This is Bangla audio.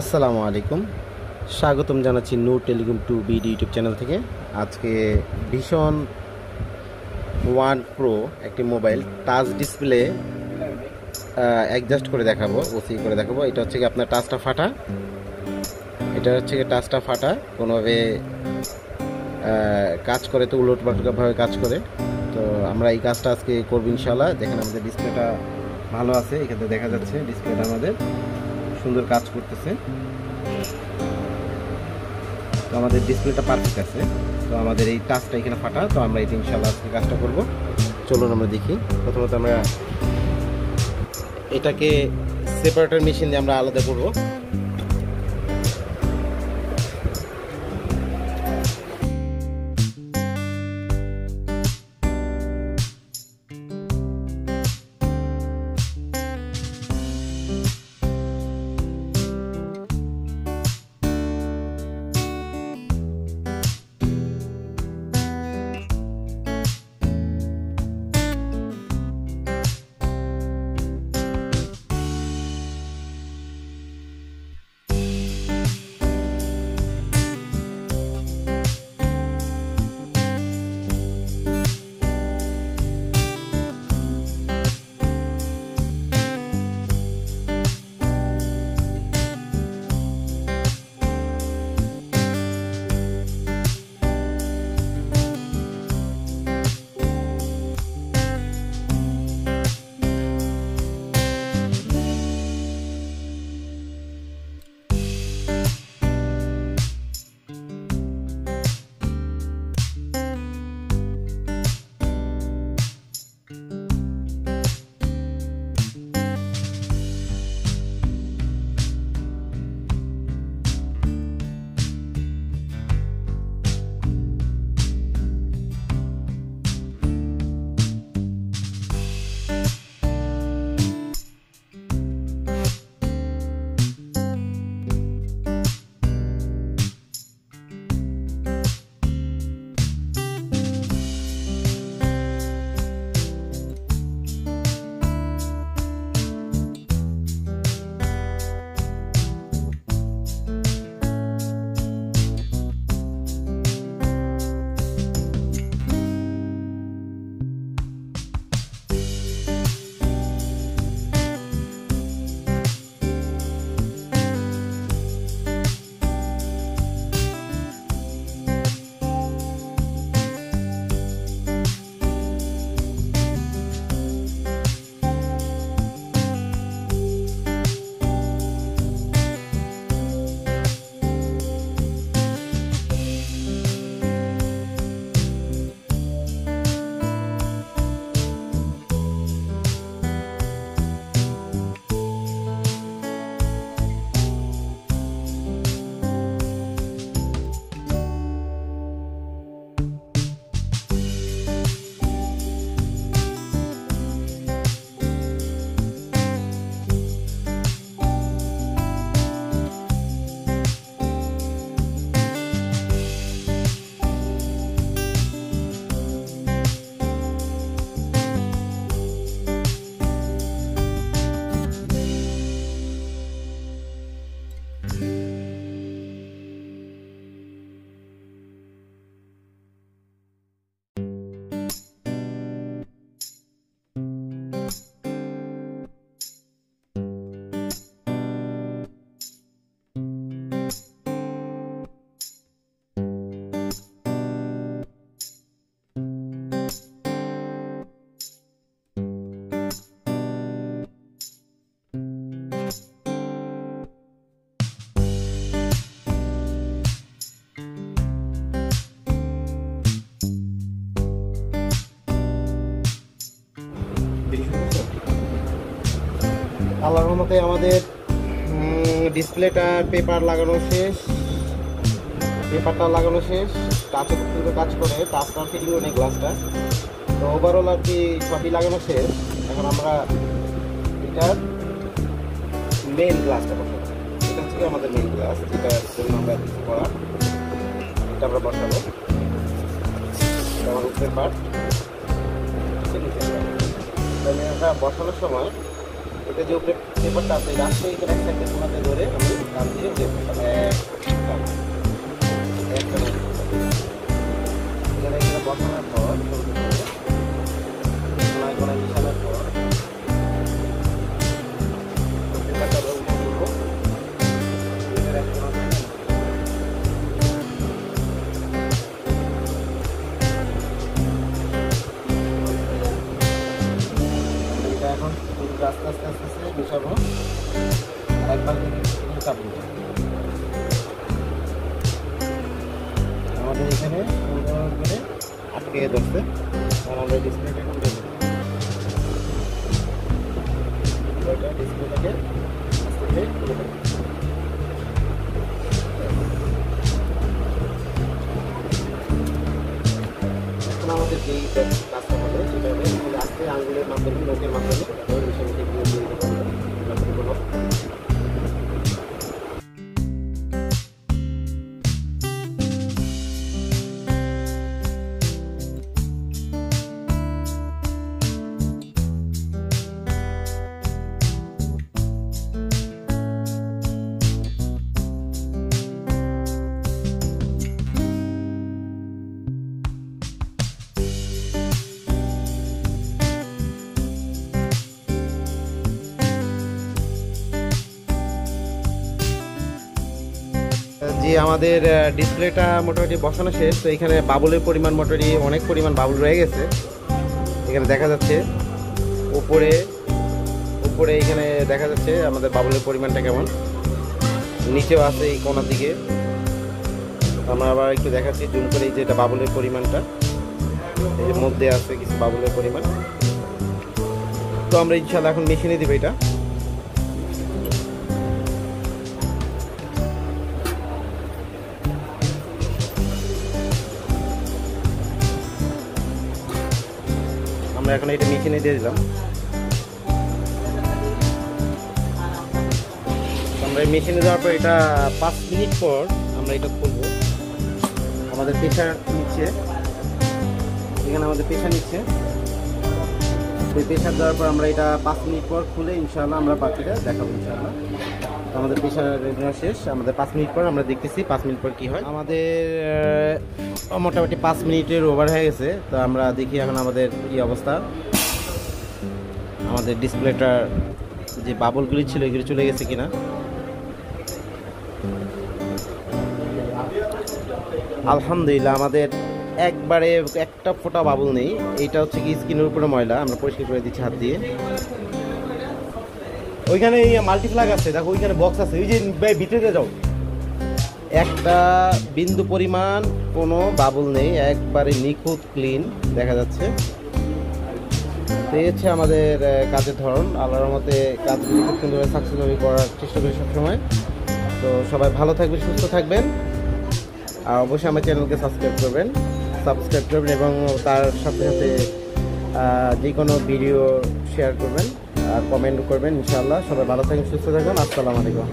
আসসালামু আলাইকুম, স্বাগতম জানাচ্ছি Noor telecom two BD YouTube channel থেকে। আজকে ভীষণ ওয়ান প্রো একটি মোবাইল টাচ ডিসপ্লে অ্যাডজাস্ট করে দেখাবো, ওসি করে দেখাবো। এটা হচ্ছে কি আপনার টাচটা ফাটা, এটা হচ্ছে কি টাচটা ফাটা কোনোভাবে কাজ করে তো উলট পালটভাবে কাজ করে। তো আমরা এই কাজটা আজকে করবো ইনশাল্লাহ। দেখেন আমাদের ডিসপ্লেটা ভালো আছে, এখানে দেখা যাচ্ছে ডিসপ্লেটা আমাদের সুন্দর কাজ করতেছে। তো আমাদের ডিসপ্লেটা পারফেক্ট আছে, তো আমাদের এই টাচটা এখানে ফাটা, তো আমরা এটা ইনশাআল্লাহ আজকে কাজটা করব। চলুন আমরা দেখি। প্রথমত আমরা এটাকে সেপারেটর মেশিন দিয়ে আমরা আলাদা করব। আল্লাহর রহমতে আমাদের ডিসপ্লেটার পেপারটা লাগানো শেষ। টাচে কিন্তু কাজ করে, টাচটার ফিটিংও নেই গ্লাসটা। তো ওভারঅল আর কি সবই লাগানো শেষ। এখন আমরা এটার মেইন গ্লাসটা বসাবো। এটা হচ্ছে আমাদের মেইন গ্লাস, এটার জন্য আমরা কিছু করার, এটা আমরা বসাবো। এটা আমার উপরের পার্ট, এটা বসানোর সময় এটা যে উপরে পেপারটা আছে, এটা আসলে এখানে এক সাইডে কোনাতে ধরে আমি কান দিয়ে কাপড় আমাদের এখানে সুন্দর করে আটকে ধরছে। আর আমরা ডিসপ্লেটা খুলে দেবো, ডিসপ্লেটাকে আস্তে করে খুলে দেবো। এখন আমাদের যেই কাজটা হবে সেটা হবে আস্তে আঙ্গুলের মাধ্যমে, নখের মাধ্যমে মিশে মিশে দিয়ে দিতে পারবো। জি, আমাদের ডিসপ্লেটা মোটামুটি বসানো শেষ। তো এখানে বাবুলের পরিমাণ মোটামুটি অনেক পরিমাণ বাবুল রয়ে গেছে। এখানে দেখা যাচ্ছে উপরে উপরে এখানে দেখা যাচ্ছে আমাদের বাবুলের পরিমাণটা কেমন, নিচেও আছে এই কোণার দিকে। আমরা আবার একটু দেখাচ্ছি জুম করে, এই যে এটা বাবুলের পরিমাণটা, এই যে মধ্যে আছে কিছু বাবুলের পরিমাণ। তো আমরা ইনশাআল্লাহ এখন মেশিনে দিব এটা। আমরা এখন এটা মেশিনে দিয়ে দিলাম। আমরা মেশিনে দেওয়ার পর এটা 5 মিনিট পর আমরা এটা খুলবো। আমাদের প্রেশার নিচ্ছে, এখানে আমাদের প্রেশার নিচ্ছে। এই প্রেশার দেওয়ার পর আমরা এটা 5 মিনিট পর খুলে ইনশাআল্লাহ আমরা বাকিটা দেখাবো ইনশাআল্লাহ। তো আমাদের প্রেশার রেডিও শেষ। আমাদের 5 মিনিট পর আমরা দেখতেছি 5 মিনিট পর কি হয়। আমাদের মোটামুটি 5 মিনিটের ওভার হয়ে গেছে। তো আমরা দেখি এখন আমাদের কি অবস্থা। আমাদের ডিসপ্লেটার যে বাবলগুলি ছিল এগুলি চলে গেছে কিনা। আলহামদুলিল্লাহ আমাদের একবারে একটা ফোঁটা বাবল নেই। এইটা হচ্ছে কি স্কিনের উপরে ময়লা, আমরা পরিষ্কার করে দিচ্ছি হাত দিয়ে। ওইখানে মাল্টিপ্লাগ আছে, দেখো ওইখানে বক্স আছে, ওই যে ভিতরে যাও, একটা বিন্দু পরিমাণ কোনো বাবল নেই, একবারে নিখুঁত ক্লিন দেখা যাচ্ছে। তো এই হচ্ছে আমাদের কাজের ধরন। আল্লাহর মতে কাজগুলি খুব সুন্দরভাবে সাকসেসফুলি করার চেষ্টা করি সবসময়। তো সবাই ভালো থাকবেন, সুস্থ থাকবেন, আর অবশ্যই আমার চ্যানেলকে সাবস্ক্রাইব করবেন এবং তার সাথে সাথে যে কোনো ভিডিও শেয়ার করবেন আর কমেন্ট করবেন ইনশাআল্লাহ। সবাই ভালো থাকবেন, সুস্থ থাকবেন। আসসালামু আলাইকুম।